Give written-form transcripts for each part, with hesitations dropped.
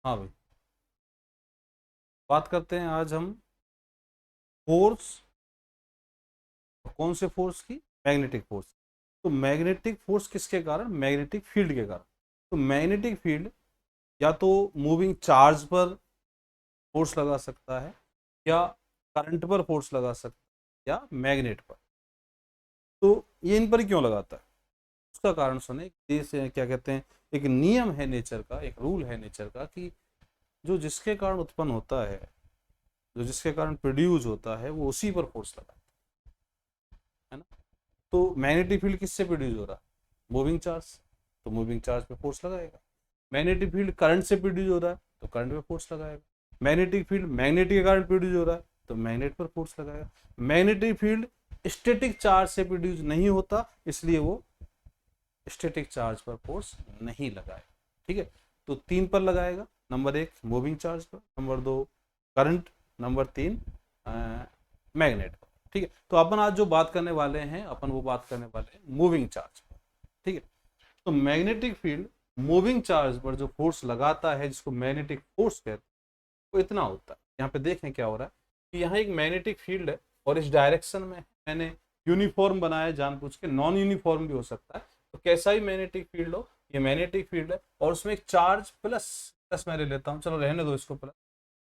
हाँ भाई, बात करते हैं आज हम फोर्स। कौन से फोर्स की? Magnetic force. तो मैग्नेटिक फोर्स किसके कारण? मैग्नेटिक फील्ड के कारण। तो मैग्नेटिक फील्ड या तो मूविंग चार्ज पर फोर्स लगा सकता है, या करंट पर फोर्स लगा सकता है, या मैग्नेट पर। तो ये इन पर क्यों लगाता है? उसका कारण सुने। जैसे क्या कहते हैं, एक नियम है नेचर का, एक रूल है नेचर का कि जो जिसके कारण उत्पन्न होता है, जो जिसके कारण प्रोड्यूस होता है, वो उसी पर फोर्स लगाता है ना। तो मैग्नेटिक फील्ड किससे प्रोड्यूस हो रहा है? Moving charge. तो मूविंग चार्ज पे फोर्स लगाएगा। मैग्नेटिक फील्ड करंट से प्रोड्यूस हो रहा है, तो करंट पे फोर्स लगाएगा। मैग्नेटिक फील्ड मैग्नेट के कारण प्रोड्यूस हो रहा है, तो मैग्नेट पर फोर्स लगाएगा। मैग्नेटिक फील्ड स्टैटिक चार्ज से प्रोड्यूस नहीं होता, इसलिए वो स्टैटिक चार्ज पर फोर्स नहीं लगाएगा। ठीक है, तो तीन पर लगाएगा। नंबर एक मूविंग चार्ज पर, नंबर दो करंट, नंबर तीन मैग्नेट पर। ठीक है, तो अपन आज जो बात करने वाले हैं, अपन वो बात करने वाले हैं मूविंग चार्ज पर। ठीक है, तो मैग्नेटिक फील्ड मूविंग चार्ज पर जो फोर्स लगाता है, जिसको मैग्नेटिक फोर्स कहते हैं, वो इतना होता है। यहाँ पे देखें क्या हो रहा है कि यहाँ एक मैग्नेटिक फील्ड है और इस डायरेक्शन में मैंने यूनिफॉर्म बनाया जानबूझ के, नॉन यूनिफॉर्म भी हो सकता है। तो कैसा ही मैग्नेटिक फील्ड हो, ये मैग्नेटिक फील्ड है और उसमें एक चार्ज प्लस, प्लस मैं ले लेता हूँ, चलो रहने दो इसको प्लस।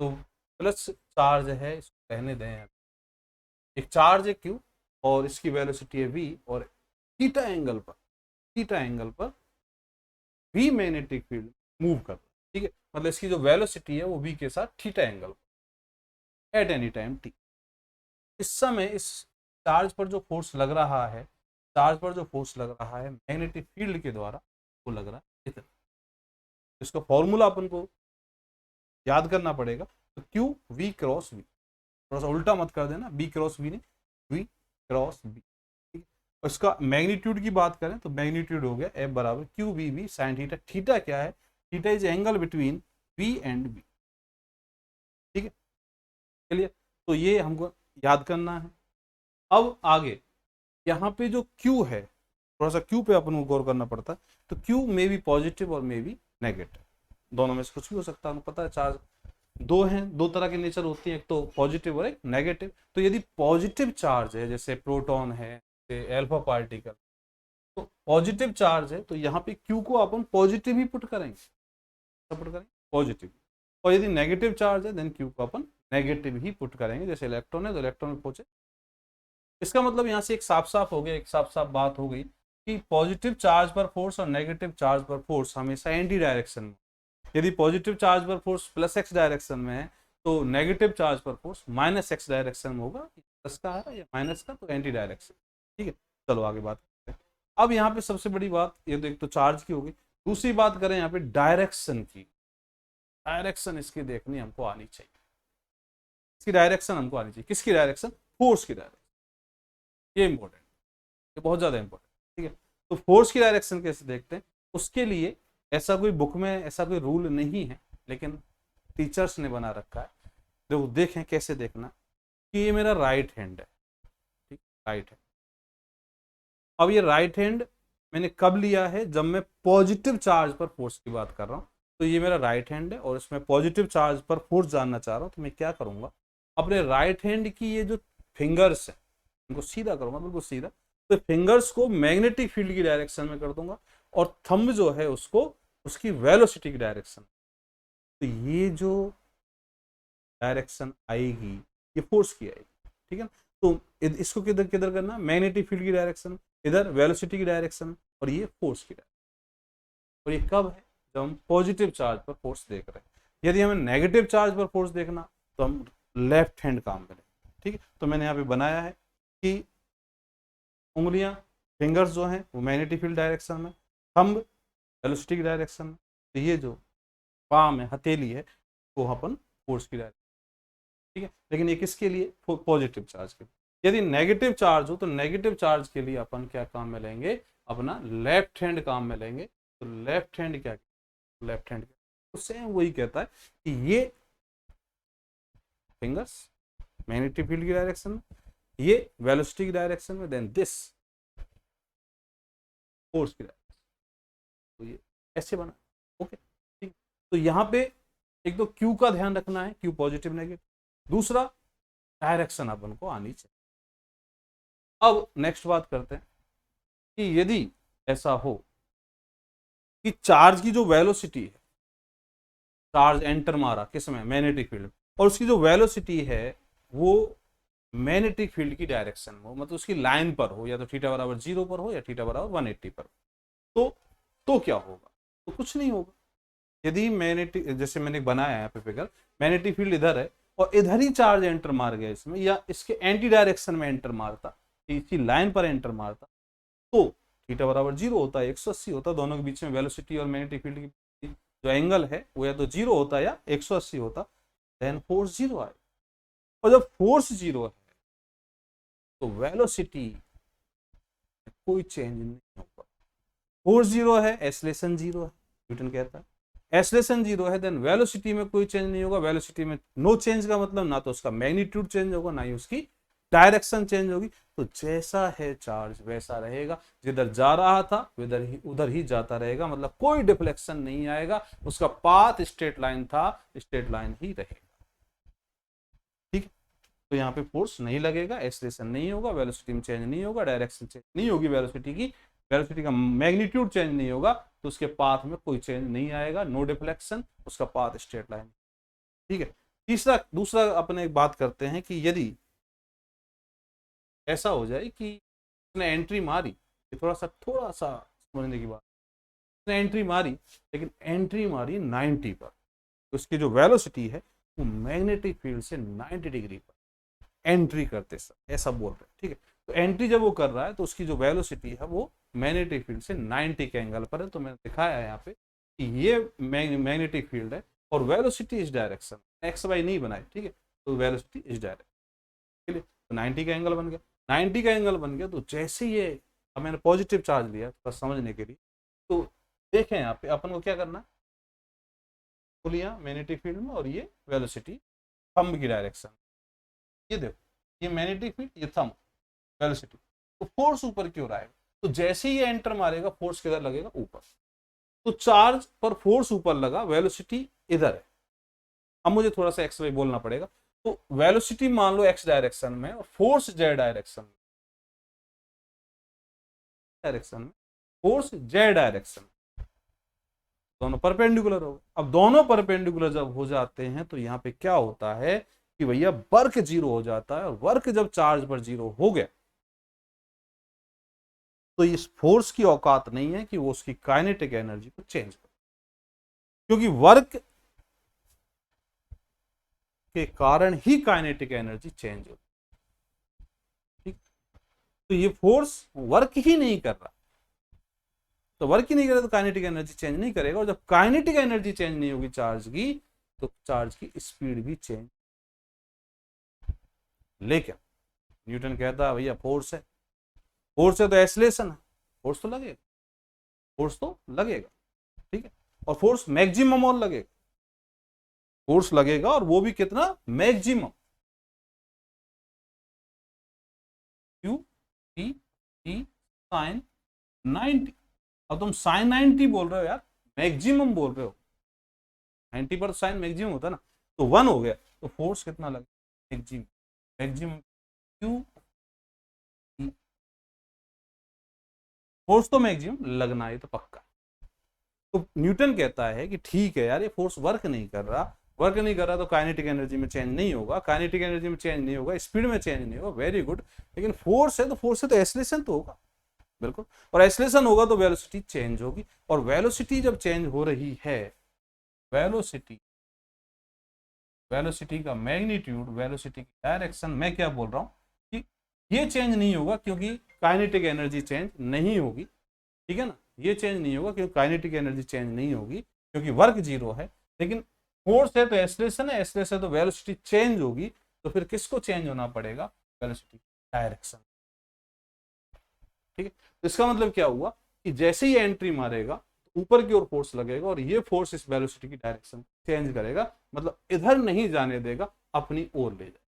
तो प्लस चार्ज है, इसको रहने दें। एक चार्ज है क्यू और इसकी वेलोसिटी है वी, और थीटा एंगल पर, थीटा एंगल पर वी मैग्नेटिक फील्ड मूव कर रहा है। ठीक है, मतलब इसकी जो वेलोसिटी है वो वी के साथ theta angle at any time T. इस समय इस चार्ज पर जो फोर्स लग रहा है, चार्ज पर जो फोर्स लग रहा है मैग्नेटिक फील्ड के द्वारा, वो लग रहा है इतना। इसका फॉर्मूला अपन को याद करना पड़ेगा। तो क्यू वी क्रॉस वी, थोड़ा सा उल्टा मत कर देना, बी क्रॉस वी नहीं, वी क्रॉस बी। ठीक है, और इसका मैग्नीट्यूड की बात करें तो मैग्नीट्यूड हो गया एफ बराबर Q V V sine theta. Theta क्या है? Theta is angle between V and B. ठीक है, चलिए, तो ये हमको याद करना है। अब आगे यहाँ पे जो Q है, थोड़ा सा Q पे अपन को गौर करना पड़ता है। तो Q मे बी पॉजिटिव और मे बी नेगेटिव, दोनों में से कुछ भी हो सकता है। पता है चार्ज दो हैं, दो तरह की नेचर होती है, एक तो पॉजिटिव और एक नेगेटिव। तो यदि पॉजिटिव चार्ज है, जैसे प्रोटॉन है, जैसे एल्फा पार्टिकल, तो पॉजिटिव चार्ज है, तो यहाँ पे Q को अपन पॉजिटिव ही पुट करेंगे, पुट करेंगे पॉजिटिव। और यदि नेगेटिव चार्ज है, देन Q को अपन नेगेटिव ही पुट करेंगे। जैसे इलेक्ट्रॉन है तो इलेक्ट्रॉन में पहुंचे। इसका मतलब यहाँ से एक साफ साफ हो गया, एक साफ साफ बात हो गई कि पॉजिटिव चार्ज पर फोर्स और नेगेटिव चार्ज पर फोर्स हमेशा एंटी डायरेक्शन में। यदि पॉजिटिव चार्ज पर फोर्स प्लस एक्स डायरेक्शन में है, तो नेगेटिव चार्ज पर फोर्स माइनस एक्स डायरेक्शन में होगा। प्लस का है या माइनस का, तो एंटी डायरेक्शन। ठीक है, चलो आगे बात करते हैं। अब यहाँ पे सबसे बड़ी बात, ये तो एक तो चार्ज की होगी, दूसरी बात करें यहाँ पे डायरेक्शन की। डायरेक्शन इसकी देखनी हमको आनी चाहिए, इसकी डायरेक्शन हमको आनी चाहिए। किसकी डायरेक्शन? फोर्स की डायरेक्शन। ये इंपॉर्टेंट, ये बहुत ज्यादा इंपॉर्टेंट। ठीक है, तो फोर्स की डायरेक्शन कैसे देखते हैं? उसके लिए ऐसा कोई बुक में ऐसा कोई रूल नहीं है, लेकिन टीचर्स ने बना रखा है। जो देखें कैसे देखना, कि ये मेरा राइट हैंड है। ठीक, राइट हैंड। अब ये राइट हैंड मैंने कब लिया है? जब मैं पॉजिटिव चार्ज पर फोर्स की बात कर रहा हूं। तो ये मेरा राइट हैंड है और इसमें पॉजिटिव चार्ज पर फोर्स जानना चाह रहा हूं। तो मैं क्या करूंगा, अपने राइट हैंड की ये जो फिंगर्स है, इनको सीधा करूंगा, बिल्कुल सीधा। तो फिंगर्स को मैग्नेटिक फील्ड की डायरेक्शन में कर दूंगा, और थंब जो है उसको उसकी वेलोसिटी की डायरेक्शन। तो ये जो डायरेक्शन आएगी, ये फोर्स की आएगी। ठीक है ना? तो इसको किधर किधर करना? मैग्नेटिक फील्ड की डायरेक्शन, इधर वेलोसिटी की डायरेक्शन, और ये फोर्स की डायरेक्शन। और ये कब है? जब हम पॉजिटिव चार्ज पर फोर्स देख रहे हैं। यदि हमें नेगेटिव चार्ज पर फोर्स देखना, तो हम लेफ्ट हैंड काम करें। ठीक है, तो मैंने यहाँ पे बनाया है कि उंगलियां, फिंगर्स जो हैं वो मैग्नेटिक फील्ड डायरेक्शन में, थंब वेलोसिटी की डायरेक्शन में। तो ये जो पाम है, हथेली है, वो अपन फोर्स की डायरेक्शन। ठीक है, लेकिन ये किसके लिए? पॉजिटिव चार्ज के लिए। यदि नेगेटिव चार्ज हो, तो नेगेटिव चार्ज के लिए अपन क्या काम में लेंगे? अपना लेफ्ट हैंड काम में लेंगे। तो लेफ्ट हैंड क्या, लेफ्ट हैंड तो सेम वही कहता है कि ये फिंगर्स मैग्नेटिक फील्ड की डायरेक्शन में, ये वेलोसिटी की डायरेक्शन में, देन दिस फोर्स की डायरेक्शन। तो ये ऐसे बना। ओके, ठीक। तो यहाँ पे एक तो क्यू का ध्यान रखना है, क्यू पॉजिटिव नेगेटिव, दूसरा डायरेक्शन अपन को आनी चाहिए। अब नेक्स्ट बात करते हैं कि यदि ऐसा हो कि चार्ज की जो वेलोसिटी है, चार्ज एंटर मारा किसमें, मैग्नेटिक फील्ड, और उसकी जो वेलोसिटी है वो मैग्नेटिक फील्ड की डायरेक्शन में हो, मतलब उसकी लाइन पर हो, या तो थीटा बराबर 0 पर हो या थीटा बराबर 180 पर हो, तो क्या होगा, तो कुछ नहीं होगा। यदि मैग्नेटिक, जैसे मैंने बनाया है यहाँ पे फिगर, मैग्नेटिक फील्ड इधर है और इधर ही चार्ज एंटर मार गया इसमें, या इसके एंटी डायरेक्शन में एंटर मारता, इसी लाइन पर एंटर मारता, तो थीटा बराबर 0 होता है, 180 होता है। दोनों के बीच में वेलोसिटी और मैग्नेटिक फील्ड की जो एंगल है वो या तो 0 होता है या 180 होता, देन फोर्स 0 आए। और जब फोर्स 0 है तो वेलोसिटी कोई चेंज नहीं होगा। फोर्स 0 है, एक्सेलरेशन 0 है, न्यूटन कहता है एक्सेलरेशन 0 है, देन वेलोसिटी में कोई चेंज नहीं होगा। वेलोसिटी में नो चेंज का मतलब ना तो उसका मैग्नीट्यूड चेंज होगा, ना ही उसकी डायरेक्शन चेंज होगी। तो जैसा है चार्ज वैसा रहेगा, जिधर जा रहा था उधर ही जाता रहेगा, मतलब कोई डिफ्लेक्शन नहीं आएगा, उसका पाथ स्ट्रेट लाइन था, स्ट्रेट लाइन ही रहेगा। ठीक है, तो यहाँ पे फोर्स नहीं लगेगा, एक्सेलरेशन नहीं होगा, वेलोसिटी में चेंज नहीं होगा, डायरेक्शन चेंज नहीं होगी, वेलोसिटी का मैग्नीट्यूड चेंज नहीं होगा, तो उसके पाथ में कोई चेंज नहीं आएगा, नो डिफ्लेक्शन, उसका पाथ स्ट्रेट लाइन। ठीक है, दूसरा अपने एक बात करते हैं कि यदि ऐसा हो जाए कि उसने एंट्री मारी, ये थोड़ा सा समझने की बात, उसने एंट्री मारी लेकिन एंट्री मारी 90 पर, तो उसकी जो वेलोसिटी है वो मैग्नेटिक फील्ड से 90 डिग्री पर एंट्री करते सर, ऐसा बोल रहे हैं। ठीक है, तो एंट्री जब वो कर रहा है तो उसकी जो वेलोसिटी है वो मैग्नेटिक फील्ड से 90 के एंगल पर है। तो मैंने दिखाया है यहाँ पे कि ये मैग्नेटिक फील्ड है और वेलोसिटी इस डायरेक्शन, एक्स वाई नहीं बनाई। ठीक है, तो वेलोसिटी इस डायरेक्शन, तो 90 का एंगल बन गया। 90 का एंगल बन गया तो जैसे ये, अब मैंने पॉजिटिव चार्ज लिया थोड़ा समझने के लिए, तो देखें यहाँ पे अपन को क्या करना है, लिया मैग्नेटिक फील्ड में और ये वेलोसिटी थंब की डायरेक्शन, ये देखो ये मैग्नेटिक फील्ड, ये थंब वेलोसिटी, तो फोर्स ऊपर की ओर आएगा। तो जैसे ही ये एंटर मारेगा फोर्स किधर लगेगा, ऊपर। तो चार्ज पर फोर्स ऊपर लगा, वेलोसिटी इधर है। अब मुझे थोड़ा सा एक्स वाई बोलना पड़ेगा। तो वेलोसिटी मान लो एक्स डायरेक्शन में और फोर्स जेड डायरेक्शन में, फोर्स जेड डायरेक्शन, दोनों परपेंडिकुलर हो। अब दोनों परपेंडिकुलर जब हो जाते हैं तो यहाँ पे क्या होता है कि भैया वर्क 0 हो जाता है, और वर्क जब चार्ज पर 0 हो गया तो इस फोर्स की औकात नहीं है कि वो उसकी काइनेटिक एनर्जी को चेंज करे, क्योंकि वर्क के कारण ही काइनेटिक एनर्जी चेंज होती। ठीक, तो ये फोर्स वर्क ही नहीं कर रहा, तो वर्क ही नहीं करे तो काइनेटिक एनर्जी चेंज नहीं करेगा, और जब काइनेटिक एनर्जी चेंज नहीं होगी चार्ज की, तो चार्ज की स्पीड भी चेंज। लेकिन न्यूटन कहता है भैया फोर्स है तो एक्सेलरेशन है, फोर्स तो लगेगा। ठीक है, और फोर्स मैक्सिमम और लगेगा, फोर्स लगेगा और वो भी कितना, maximum, Q T T sine 90। अब तुम साइन 90 बोल रहे हो यार, मैक्सिमम बोल रहे हो, 90 पर साइन मैक्सिमम होता ना, तो 1 हो गया, तो फोर्स कितना लगेगा, मैक्सिमम क्यू, फोर्स तो मैक्सिमम लगना है, तो पक्का। तो न्यूटन कहता है कि ठीक है यार, ये फोर्स वर्क नहीं कर रहा तो काइनेटिक एनर्जी में चेंज नहीं होगा, स्पीड में चेंज नहीं होगा, वेरी गुड। लेकिन फोर्स है तो एक्सेलरेशन तो होगा, बिल्कुल, और एक्सेलरेशन होगा तो वेलोसिटी चेंज होगी, और वेलोसिटी जब चेंज हो रही है, वेलोसिटी का मैग्नीट्यूड, वेलोसिटी की डायरेक्शन, मैं क्या बोल रहा हूं कि ये चेंज नहीं होगा क्योंकि काइनेटिक एनर्जी चेंज नहीं होगी। ठीक है ना, ये चेंज नहीं होगा क्योंकि काइनेटिक एनर्जी चेंज नहीं होगी, क्योंकि वर्क 0 है। लेकिन फोर्स है तो एक्सेलरेशन है, तो वेलोसिटी चेंज होगी, तो फिर किसको चेंज होना पड़ेगा, वेलोसिटी डायरेक्शन। ठीक है, तो इसका मतलब क्या हुआ कि जैसे ही एंट्री मारेगा ऊपर की ओर फोर्स लगेगा, और ये फोर्स इस वेलोसिटी की डायरेक्शन चेंज करेगा, मतलब इधर नहीं जाने देगा, अपनी ओर ले जाएगा।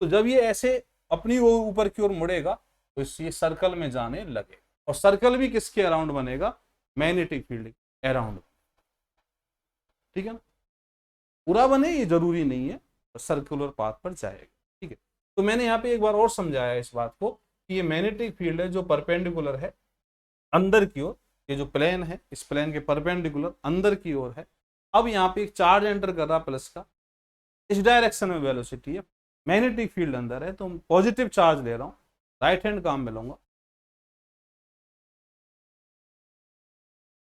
तो जब ये ऐसे अपनी ओर ऊपर की ओर मुड़ेगा तो ये सर्कल में जाने लगेगा, और सर्कल भी किसके अराउंड बनेगा, मैग्नेटिक फील्ड के अराउंड। ठीक है ना, पूरा बने ये जरूरी नहीं है, सर्कुलर पाथ पर जाएगा। ठीक है, तो मैंने यहाँ पे एक बार और समझाया इस बात को कि ये मैग्नेटिक फील्ड है जो परपेंडिकुलर है अंदर की ओर, ये जो प्लेन है इस प्लेन के परपेंडिकुलर अंदर की ओर है। अब यहाँ पे एक चार्ज एंटर कर रहा प्लस का, इस डायरेक्शन में वेलोसिटी है, मैग्नेटिक फील्ड अंदर है तो पॉजिटिव चार्ज ले रहा हूँ, राइट हैंड काम में लूंगा।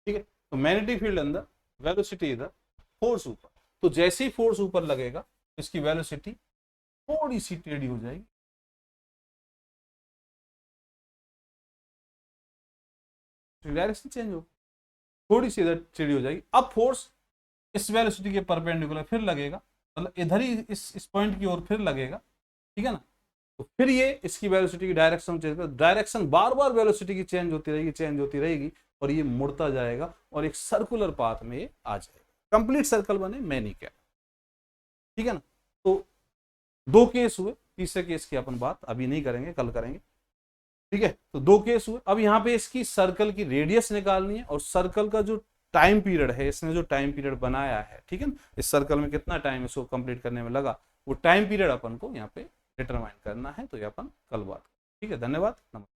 ठीक है, तो मैग्नेटिक फील्ड अंदर, वेलोसिटी इधर, फोर्स ऊपर, तो जैसे ही फोर्स ऊपर लगेगा इसकी वेलोसिटी थोड़ी सी टेढ़ी हो जाएगी, डायरेक्शन चेंज हो, थोड़ी सी इधर टेढ़ी हो जाएगी। अब फोर्स इस वेलोसिटी के परपेंडिकुलर फिर लगेगा, मतलब इधर ही इस पॉइंट की ओर फिर लगेगा। ठीक है ना, तो फिर ये इसकी वेलोसिटी की डायरेक्शन चेंज कर, डायरेक्शन बार बार वेलोसिटी की चेंज होती रहेगी, चेंज होती रहेगी, और ये मुड़ता जाएगा और एक सर्कुलर पाथ में ये आ जाएगा, कंप्लीट सर्कल बने, मैं नहीं कह। ठीक है ना, तो दो केस हुए, तीसरे केस की अपन बात अभी नहीं करेंगे, कल करेंगे। ठीक है, तो दो केस हुए। अब यहाँ पे इसकी सर्कल की रेडियस निकालनी है और सर्कल का जो टाइम पीरियड है, इसने जो टाइम पीरियड बनाया है, ठीक है ना, इस सर्कल में कितना टाइम इसको कंप्लीट करने में लगा, वो टाइम पीरियड अपन को यहाँ पे डिटरमाइन करना है। तो ये अपन कल बात। ठीक है, धन्यवाद, नमस्कार।